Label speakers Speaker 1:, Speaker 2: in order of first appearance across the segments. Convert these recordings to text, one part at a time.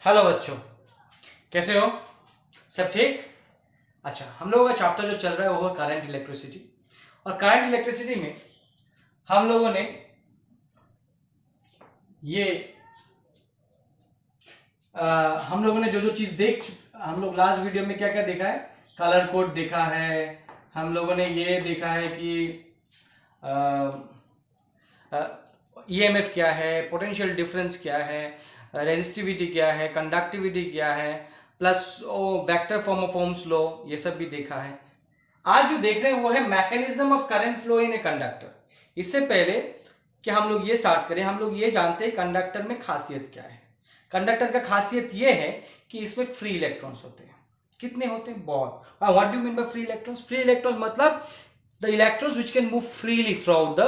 Speaker 1: Hello बच्चों, कैसे हो? सब ठीक? अच्छा, हम लोगों का चैप्टर जो चल रहा है वो है करंट इलेक्ट्रिसिटी। और करंट इलेक्ट्रिसिटी में हम लोगों ने ये जो जो चीज हम लोग लास्ट वीडियो में क्या क्या देखा है, कलर कोड देखा है, हम लोगों ने ये देखा है कि ईएमएफ क्या है, पोटेंशियल डिफरेंस क्या है, रेजिस्टिविटी क्या है, कंडक्टिविटी क्या है, plus vector form of Ohm's law, ये सब भी देखा है। आज जो देख रहे हैं वो है mechanism of current flow in a conductor. इससे पहले कि हम लोग ये स्टार्ट करें, हम लोग ये जानते हैं कंडक्टर में खासियत क्या है। कंडक्टर का खासियत ये है कि इसमें फ्री इलेक्ट्रॉन्स होते हैं। कितने होते हैं? बहुत। What do mean by free electrons? Free electrons मतलब the electrons which can move freely throughout the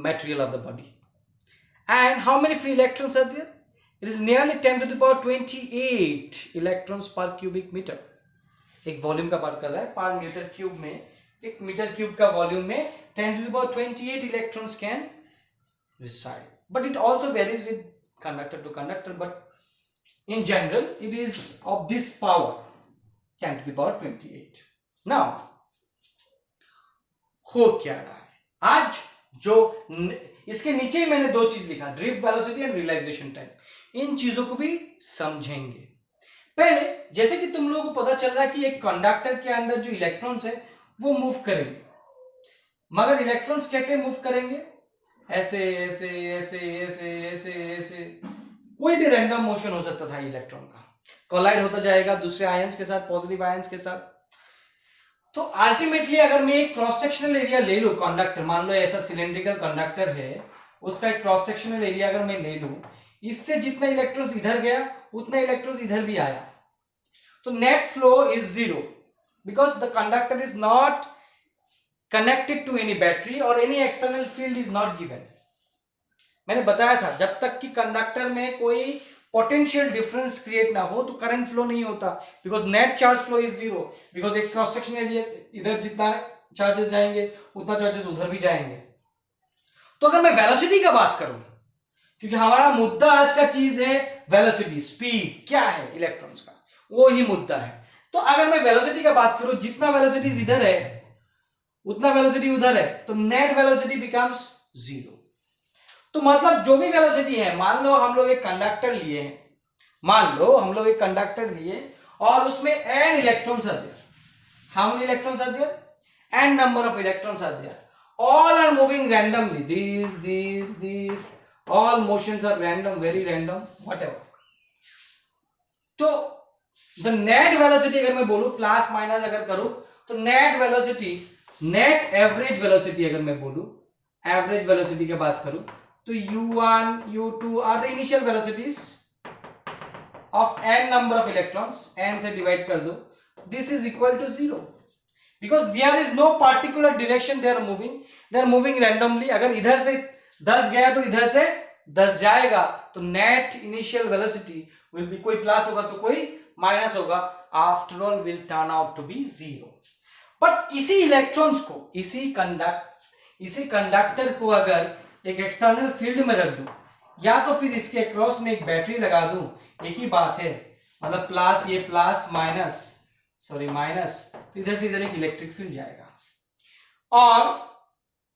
Speaker 1: material of the body. And how many free electrons are there? It is nearly 10 to the power 28 electrons per cubic meter. एक volume का बात कर रहा है, पर metre cube में, एक metre cube का वॉल्यूम में 10 to the power 28 electrons can reside. But it also varies with conductor to conductor, but in general it is of this power 10 to the power 28. Now हो क्या रहा है आज? जो इसके नीचे ही मैंने दो चीज लिखा, drift velocity and relaxation time. इन चीजों को भी समझेंगे। पहले जैसे कि तुम लोगों को पता चल रहा है कि एक कंडक्टर के अंदर जो इलेक्ट्रॉन्स है वो मूव करेंगे, मगर इलेक्ट्रॉन्स कैसे मूव करेंगे? ऐसे ऐसे ऐसे ऐसे ऐसे ऐसे, कोई भी रैंडम मोशन हो सकता था इलेक्ट्रॉन का, कोलाइड होता जाएगा दूसरे आयंस के साथ, पॉजिटिव आयंस के साथ। तो अल्टीमेटली अगर मैं एक क्रॉस सेक्शनल एरिया ले लूं कंडक्टर, मान लो ऐसा सिलेंड्रिकल कंडक्टर है, उसका एक क्रॉस सेक्शनल एरिया अगर मैं ले लूं, इससे जितना इलेक्ट्रॉन्स इधर गया उतना इलेक्ट्रॉन्स इधर भी आया, तो net flow is zero, because the conductor is not connected to any battery और any external field is not given. मैंने बताया था जब तक कि कंडक्टर में कोई पोटेंशियल डिफरेंस क्रिएट ना हो तो करंट फ्लो नहीं होता, because net charge flow is zero, because एक क्रॉस सेक्शन एरिया इधर जितना चार्जेस जाएंगे उतना चार्जेस उधर भी जाएंगे। तो अगर मैं वेलोसिटी का बात करूं, क्योंकि हमारा मुद्दा आज का चीज है वेलोसिटी, स्पीड क्या है इलेक्ट्रॉन्स का, वो ही मुद्दा है। तो अगर मैं वेलोसिटी का बात करूं, जितना वेलोसिटी इधर है उतना वेलोसिटी उधर है, तो नेट वेलोसिटी बिकम्स जीरो। तो मतलब जो भी वेलोसिटी है, मान लो हम लोग एक कंडक्टर लिए हैं, मान लो हम लोग एक कंडक्टर लिए और उसमें n electrons are there. How many electrons are there? n number of electrons are there, all are moving randomly, these all motions are random, very random, whatever. तो the net velocity अगर मैं बोलूं, plus minus अगर करूं, तो net velocity, net average velocity अगर मैं बोलूं, एवरेज वेलोसिटी की बात करूं, तो u1 u2 are the initial velocities of n number of electrons, n से डिवाइड कर दो, this is equal to 0, because there is no particular direction they are moving randomly. अगर इधर से 10 गया तो इधर से 10 जाएगा, तो net initial velocity will be, कोई प्लस होगा तो कोई माइनस होगा, after all will turn out to be 0। But इसी इलेक्ट्रॉन्स को, इसी कंडक्टर को अगर एक एक्सटर्नल फील्ड में रख दूं, या तो फिर इसके अक्रॉस में एक बैटरी लगा दूं, एक ही बात है, मतलब प्लस, ये प्लस माइनस, सॉरी माइनस, तो इधर से इधर एक इलेक्ट्रिक फील्ड जाएगा, और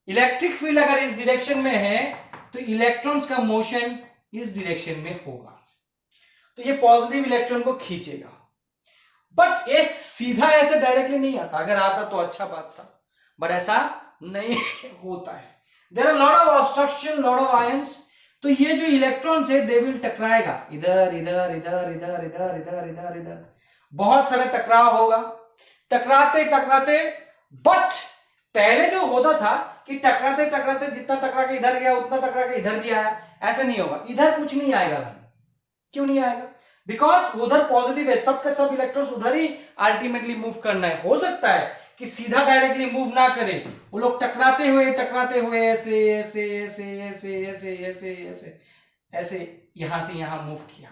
Speaker 1: इलेक्ट्रिक फील्ड अगर इस डायरेक्शन में है तो इलेक्ट्रॉन्स का मोशन इस डायरेक्शन में होगा, तो ये पॉजिटिव इलेक्ट्रॉन को खींचेगा। बट ये सीधा ऐसे डायरेक्टली नहीं आता, अगर आता तो अच्छा बात था, बट ऐसा नहीं होता है। There are lot of obstruction, lot of ions, तो ये जो इलेक्ट्रॉन्स है दे विल टकराएगा, इधर इधर इधर इधर इधर इधर इधर इधर, बहुत सारा टकराव होगा, टकराते टकराते, बट पहले जो होता था कि टकराते टकराते जितना टकरा के इधर गया उतना टकरा के इधर भी आया, ऐसा नहीं होगा, इधर कुछ नहीं आएगा। क्यों नहीं आएगा? बिकॉज उधर पॉजिटिव है, सबके सब इलेक्ट्रॉन्स उधर ही अल्टीमेटली मूव करना है। हो सकता है कि सीधा डायरेक्टली मूव ना करे, वो लोग टकराते हुए ऐसे ऐसे ऐसे ऐसे ऐसे ऐसे ऐसे ऐसे यहां से यहां मूव किया,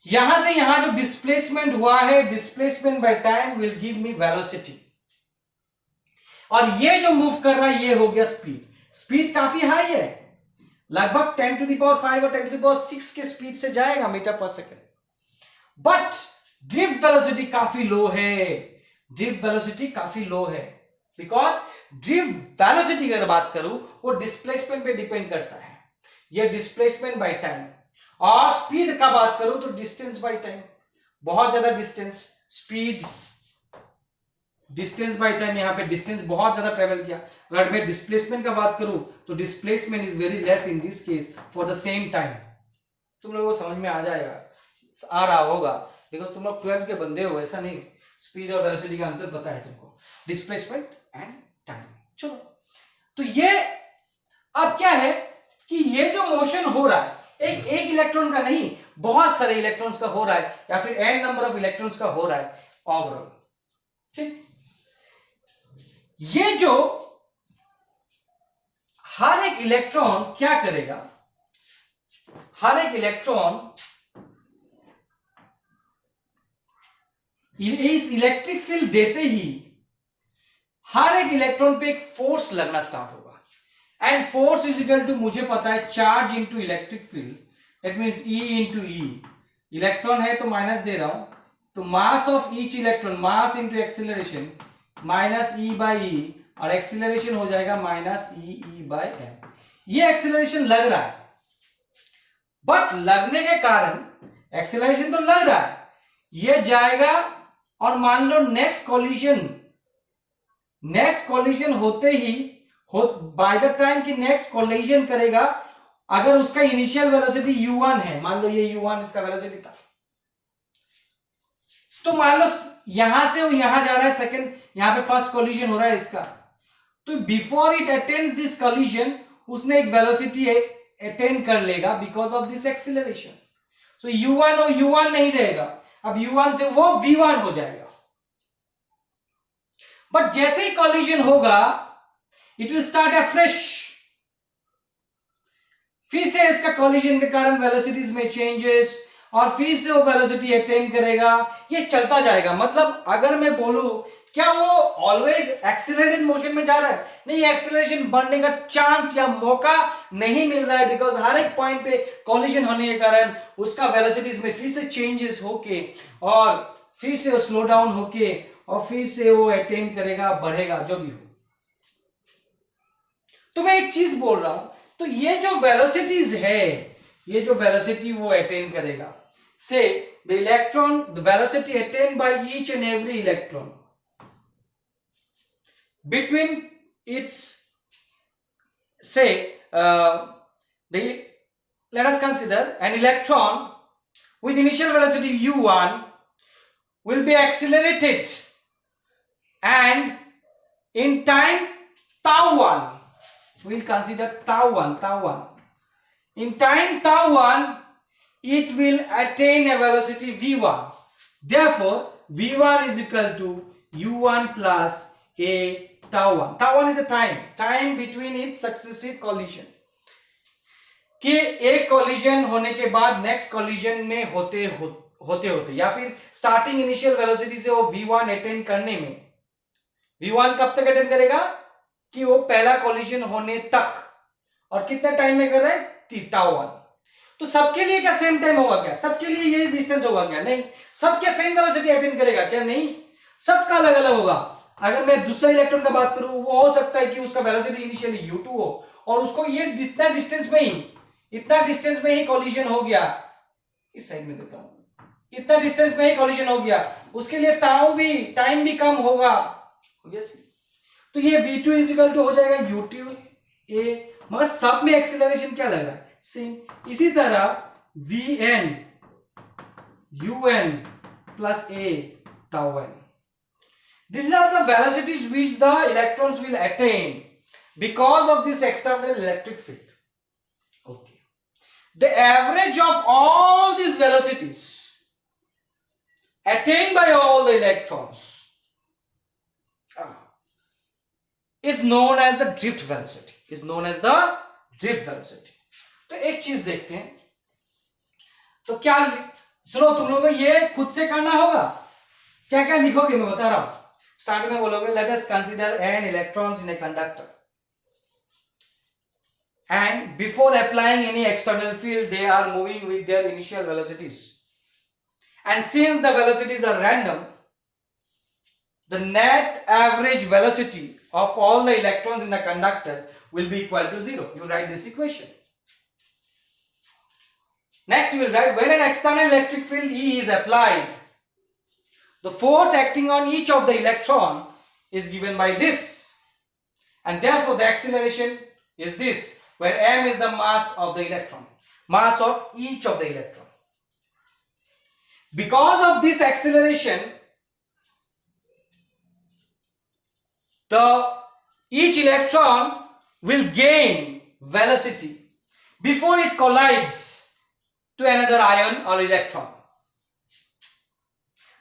Speaker 1: यहां से यहां जो डिस्प्लेसमेंट हुआ है, displacement by time will give me velocity, और ये जो मूव कर रहा है ये हो गया स्पीड। स्पीड काफी हाई है, लगभग 10⁵ और 10⁶ के स्पीड से जाएगा मीटर पर सेकेंड, बट ड्रिफ्ट वेलोसिटी काफी लो है, ड्रिफ्ट वेलोसिटी काफी लो है, बिकॉज ड्रिफ्ट वेलोसिटी की अगर बात करूं वो डिस्प्लेसमेंट पे डिपेंड करता है, ये डिस्प्लेसमेंट बाय टाइम, और स्पीड का बात करूं तो डिस्टेंस बाय टाइम, बहुत ज्यादा distance, speed distance by time, यहां पे डिस्टेंस बहुत ज्यादा ट्रेवल किया। अगर मैं डिस्प्लेसमेंट का बात करूं तो displacement is very less in this case for the same time. तुम लोगों को समझ में आ जाएगा, आ रहा होगा, बिकॉज तुम लोग 12 के बंदे हो, ऐसा नहीं, स्पीड और वेलोसिटी का अंतर पता है तुमको, डिस्प्लेसमेंट एंड टाइम। चलो, तो ये अब क्या है कि ये जो मोशन हो रहा है एक इलेक्ट्रॉन का नहीं, बहुत सारे इलेक्ट्रॉन्स का हो रहा है, या फिर n नंबर ऑफ इलेक्ट्रॉन्स का हो रहा है ओवरऑल, ठीक। ये जो हर एक इलेक्ट्रॉन क्या करेगा, हर एक इलेक्ट्रॉन इस इलेक्ट्रिक फील्ड देते ही हर एक इलेक्ट्रॉन पे एक फोर्स लगना स्टार्ट होगा, and force is equal to, मुझे पता है, charge into electric field, that means E into E, electron है तो माइनस दे रहा हूं, तो mass of each electron, mass into acceleration minus E by E, और एक्सीलरेशन हो जाएगा माइनस E बाई एम। ये एक्सीलरेशन लग रहा है, बट लगने के कारण, एक्सीलरेशन तो लग रहा है, ये जाएगा और मान लो नेक्स्ट कोलिजन होते ही, बाय द टाइम कि नेक्स्ट कोलिजन करेगा, अगर उसका इनिशियल वेलोसिटी u1 है, मान लो ये u1 इसका वेलोसिटी था, तो मान लो यहां से वो यहां जा रहा है, सेकंड यहां पे फर्स्ट कोलिजन हो रहा है इसका, तो before it attains this collision उसने एक वेलोसिटी अटेन कर लेगा because of this acceleration. So u1 और u1 नहीं रहेगा, अब u1 से वो v1 हो जाएगा, बट जैसे ही कोलिजन होगा इट विल स्टार्ट अफ्रेश, फिर से इसका कोलिजन के कारण वेलोसिटीज में चेंजेस, और फिर से वो वेलोसिटी अटेन करेगा, ये चलता जाएगा। मतलब अगर मैं बोलूं क्या वो ऑलवेज एक्सीलरेटेड मोशन में जा रहा है, नहीं, एक्सीलरेशन बढ़ने का चांस या मौका नहीं मिल रहा है, बिकॉज हर एक पॉइंट पे कोलिजन होने के कारण उसका वेलोसिटीज में फिर से चेंजेस होके, और फिर से वो स्लो डाउन होके, और फिर से वो अटेन करेगा, बढ़ेगा, जो भी हो। तो मैं एक चीज बोल रहा हूं, तो ये जो वेलोसिटीज है, ये जो वेलोसिटी वो अटेन करेगा, से the electron, the velocity attain by each and every electron between its, say, let us consider an electron with initial velocity u1 will be accelerated, and in time tau1, we'll consider tau1, in time tau1 it will attain a velocity v1, therefore v1 is equal to u1 plus a tau1. Tau1 is a time between its successive collision, कि एक collision होने के बाद next collision में होते या फिर starting initial velocity से वो v1 अटेन करने में, v1 कब तक अटेन करेगा कि वो पहला कोलिजन होने तक, और कितने टाइम में कर रहा है, tau1। तो सबके लिए क्या सेम टाइम होगा क्या, सबके लिए ये डिस्टेंस होगा क्या, नहीं, सबके सेम वेलोसिटी अटेन करेगा क्या, नहीं, सबका अलग अलग होगा। अगर मैं दूसरे इलेक्ट्रॉन का बात करूं, वो हो सकता है कि उसका वेलोसिटी इनिशियली u2 हो, और उसको ये इतना डिस्टेंस में ही कोलिजन हो गया, इस साइड में देता हूं, इतना डिस्टेंस में ही कोलिजन हो गया, उसके लिए टाइम भी कम होगा, तो ये v2 इज इक्वल टू हो जाएगा u2 a, मगर सब में एक्सीलरेशन क्या लग रहा है, सेम। इसी तरह vn un plus a tau n, these are the velocities which the electrons will attain because of this external electric field. Okay, the average of all these velocities attained by all the electrons is known as the drift velocity, तो एक चीज देखते हैं, तो क्या, सुनो, तुम लोगों को ये खुद से करना होगा, क्या क्या लिखोगे मैं बता रहा हूं। स्टार्ट में बोलोगे let us consider n electrons in a conductor, and before applying any external field they are moving with their initial velocities, and since the velocities are random, the net average velocity of all the electrons in the conductor will be equal to 0. You write this equation. Next you will write, when an external electric field E is applied, the force acting on each of the electron is given by this, and therefore the acceleration is this, where m is the mass of the electron, mass of each of the electron. Because of this acceleration, each electron will gain velocity before it collides to another ion or electron.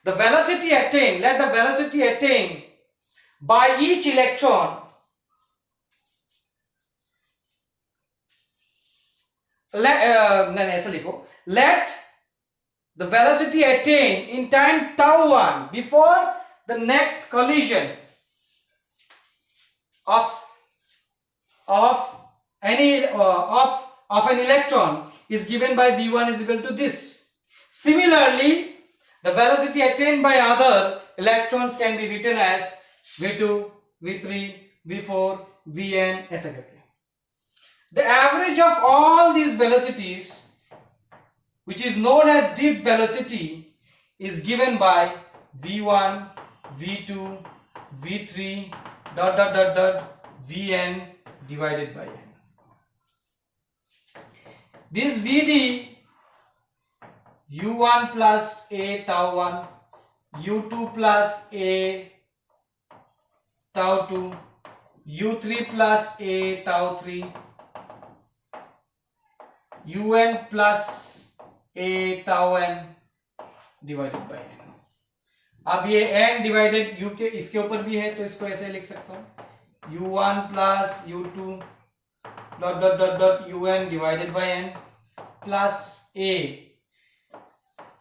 Speaker 1: The velocity attained, let the velocity attained by each electron let the velocity attained in time tau 1 before the next collision of an electron is given by v1 is equal to this. Similarly, the velocity attained by other electrons can be written as v2, v3, v4, vn, etc. The average of all these velocities, which is known as drift velocity, is given by v1, v2, v3, vn divided by n. This vd, u1 plus a tau 1, u2 plus a tau 2, u3 plus a tau 3, un plus a tau n divided by n. अब ये n divided u के इसके ऊपर भी है तो इसको ऐसे लिख सकता हूं, u1 plus u2 un divided by n plus a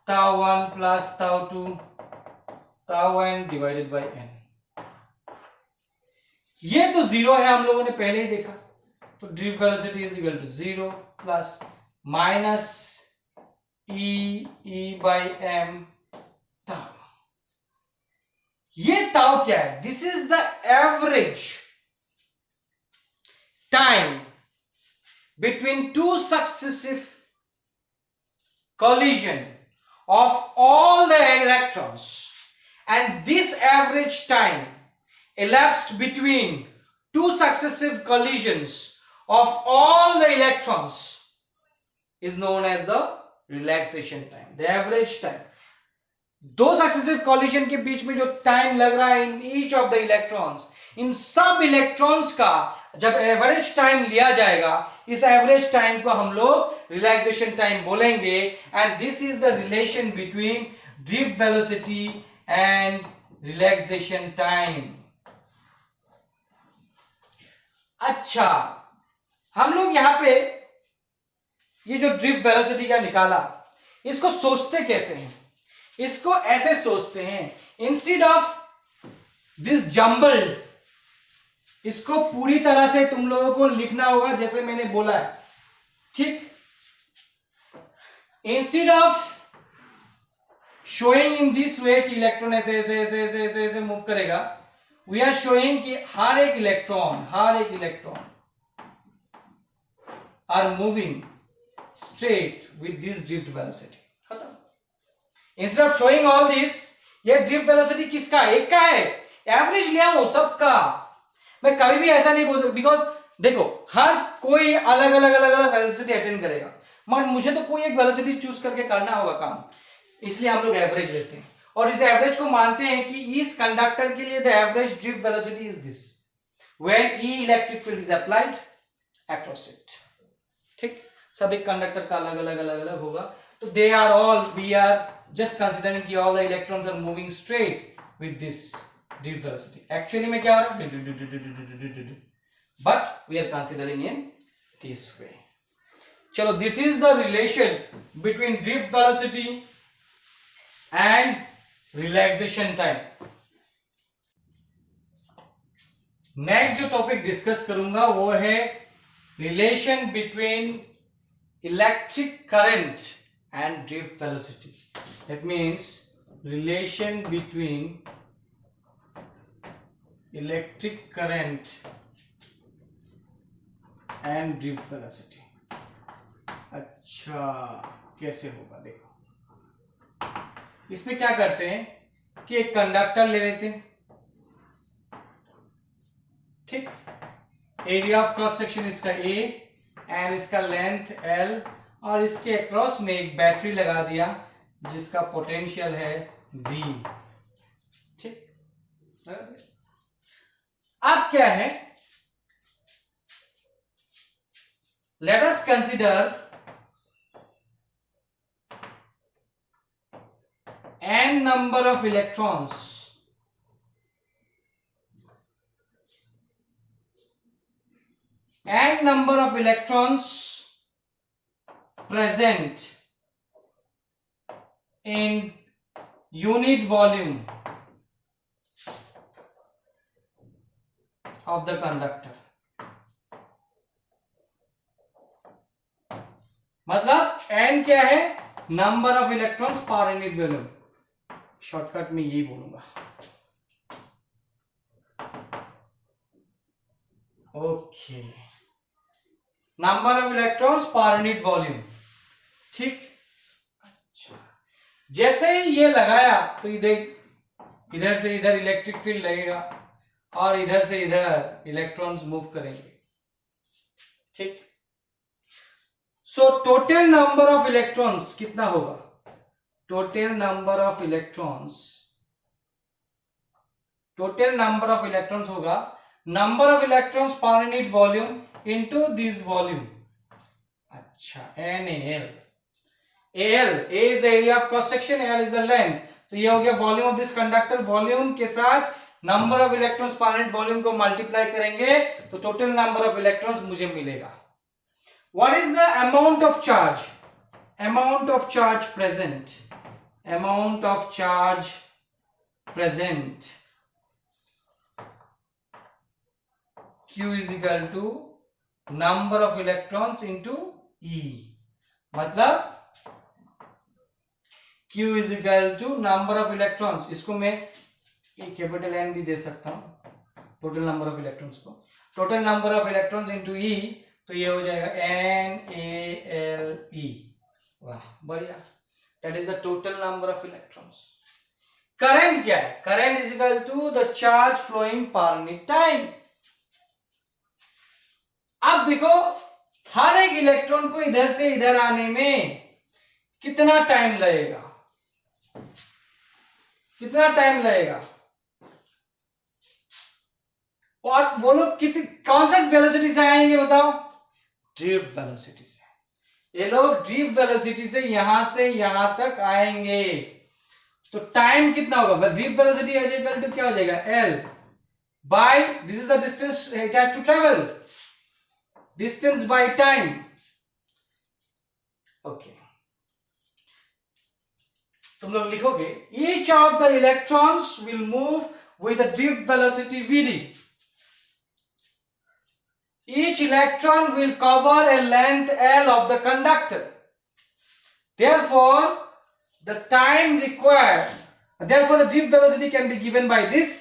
Speaker 1: tau 1 plus tau 2 tau n divided by n. ये तो जीरो है, हम लोगों ने पहले ही देखा, तो drift velocity is equal to 0 plus minus e by m tau. ये ताउ क्या है? This is the average time between two successive collision of all the electrons, and this average time elapsed between two successive collisions of all the electrons is known as the relaxation time. The average time, दो successive collision के बीच में जो time लग रहा है in each of the electrons, इन सब इलेक्ट्रॉन्स का जब एवरेज टाइम लिया जाएगा, इस एवरेज टाइम को हम लोग रिलैक्सेशन टाइम बोलेंगे. And this is the relation between drift velocity and relaxation time. अच्छा, हम लोग यहां पे ये जो ड्रिफ्ट वेलोसिटी का निकाला, इसको सोचते कैसे हैं? इसको ऐसे सोचते हैं, इंस्टेड ऑफ दिस जम्बल्ड, इसको पूरी तरह से तुम लोगों को लिखना होगा जैसे मैंने बोला है, ठीक? Instead of showing in this way कि इलेक्ट्रॉन ऐसे ऐसे ऐसे ऐसे ऐसे ऐसे मूव करेगा, वी आर शोइंग कि हर एक electron are moving straight with this drift velocity. खत्म. Instead of showing all this, ये ड्रिफ्ट वेलोसिटी किसका? एक का है. एवरेज लिया हूं सबका. मैं कभी भी ऐसा नहीं बोल सकता, बिकॉज देखो हर कोई अलग अलग वेलोसिटी अटेन करेगा, मगर मुझे तो कोई एक वेलोसिटी चूज करके करना होगा काम, इसलिए हम लोग एवरेज लेते हैं. और इस एवरेज को मानते हैं कि इस कंडक्टर के लिए the average drift velocity is this when E electric field is applied across it. ठीक, सभी कंडक्टर का अलग अलग होगा. तो they are all, we are just considering कि all the electrons are moving straight with this drift velocity. Actually में क्या हो रहा है? But we are considering in this way. चलो, this is the relation between drift velocity and relaxation time. Next जो topic discuss करूंगा वो है relation between electric current and drift velocity. That means relation between electric current and drift velocity. अच्छा, कैसे होगा देखो। इसमें क्या करते हैं कि एक कंडक्टर ले लेते हैं, ठीक, एरिया ऑफ क्रॉस सेक्शन इसका A एंड इसका लेंथ L, और इसके अक्रॉस में एक बैटरी लगा दिया जिसका पोटेंशियल है V, ठीक। अब क्या है, let us consider n number of electrons present in unit volume of the conductor. मतलब n क्या है, number of electrons per unit volume, shortcut में यही बोलूंगा। Okay, number of electrons per unit volume, ठीक। अच्छा, जैसे ही ये लगाया तो इधर से इधर इलेक्ट्रिक फील्ड लगेगा और इधर से इधर इलेक्ट्रॉन्स मूव करेंगे, ठीक। So total number of electrons कितना होगा, टोटल नंबर ऑफ इलेक्ट्रॉन्स होगा number of electrons per unit volume into this volume. अच्छा, NaL, A is the area of cross section, L is the length, तो ये हो गया volume of this conductor. Volume के साथ number of electrons per unit volume को multiply करेंगे तो टोटल नंबर ऑफ इलेक्ट्रॉन्स मुझे मिलेगा। What is the amount of charge, present Q is equal to number of electrons into E, मतलब Q is equal to number of electrons, इसको मैं capital N भी दे सकता हूं, टोटल नंबर ऑफ इलेक्ट्रॉन्स को, total number of electrons into E, तो ये हो जाएगा NaLe। वाह, बढ़िया, that is the total number of electrons. Current क्या है, current is equal to the charge flowing per unit time. अब देखो, हर एक इलेक्ट्रॉन को इधर से इधर आने में कितना टाइम लगेगा, और वो लोग कौन सा वेलोसिटी से आएंगे बताओ, ड्रिफ्ट वेलोसिटी से। ये लोग ड्रिफ्ट वेलोसिटी से यहां तक आएंगे, तो टाइम कितना होगा, drift velocity is equal to क्या हो जाएगा, L by this is the distance it has to travel, distance by time. Okay, तुम लोग लिखोगे each of the electrons will move with a drift velocity Vd. Each electron will cover a length L of the conductor. Therefore, the drift velocity can be given by this,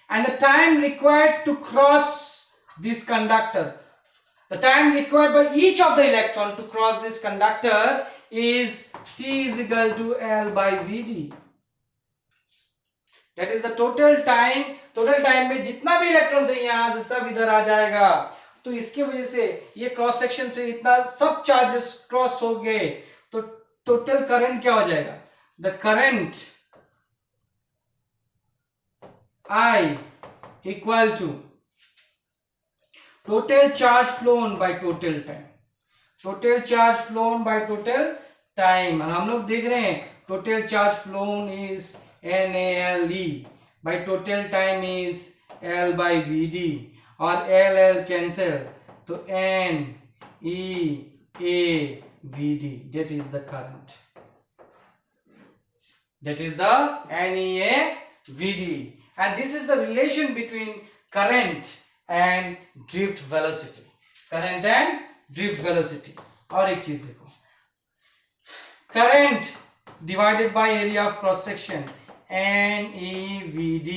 Speaker 1: and the time required to cross this conductor, the time required by each of the electron to cross this conductor is T is equal to L by Vd. That is the total time. Total time में जितना भी electron है यहां से सब इधर आ जाएगा, तो इसकी वजह से ये क्रॉस सेक्शन से इतना सब चार्जेस क्रॉस हो गए, तो टोटल करंट क्या हो जाएगा, the current I equal to total charge flown by total time, total charge flown by total time. हम लोग देख रहे हैं total charge flown is NaLe by total time is L by Vd, और L cancel, तो NeaVd, that is the current, that is the NeaVd, and this is the relation between current and drift velocity, current and drift velocity. और एक चीज देखो, current divided by area of cross section NEVD।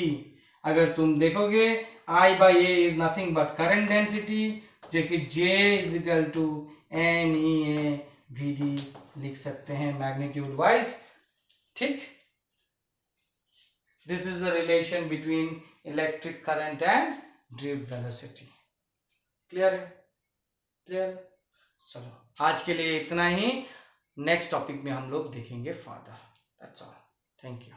Speaker 1: अगर तुम देखोगे I by A is nothing but current density, जो कि J is equal to NEAVD लिख सकते हैं मैग्नीट्यूड वाइज। ठीक, this is the relation between electric current and drift velocity. Clear है? क्लियर है? चलो आज के लिए इतना ही, नेक्स्ट टॉपिक में हम लोग देखेंगे further. That's all, thank you.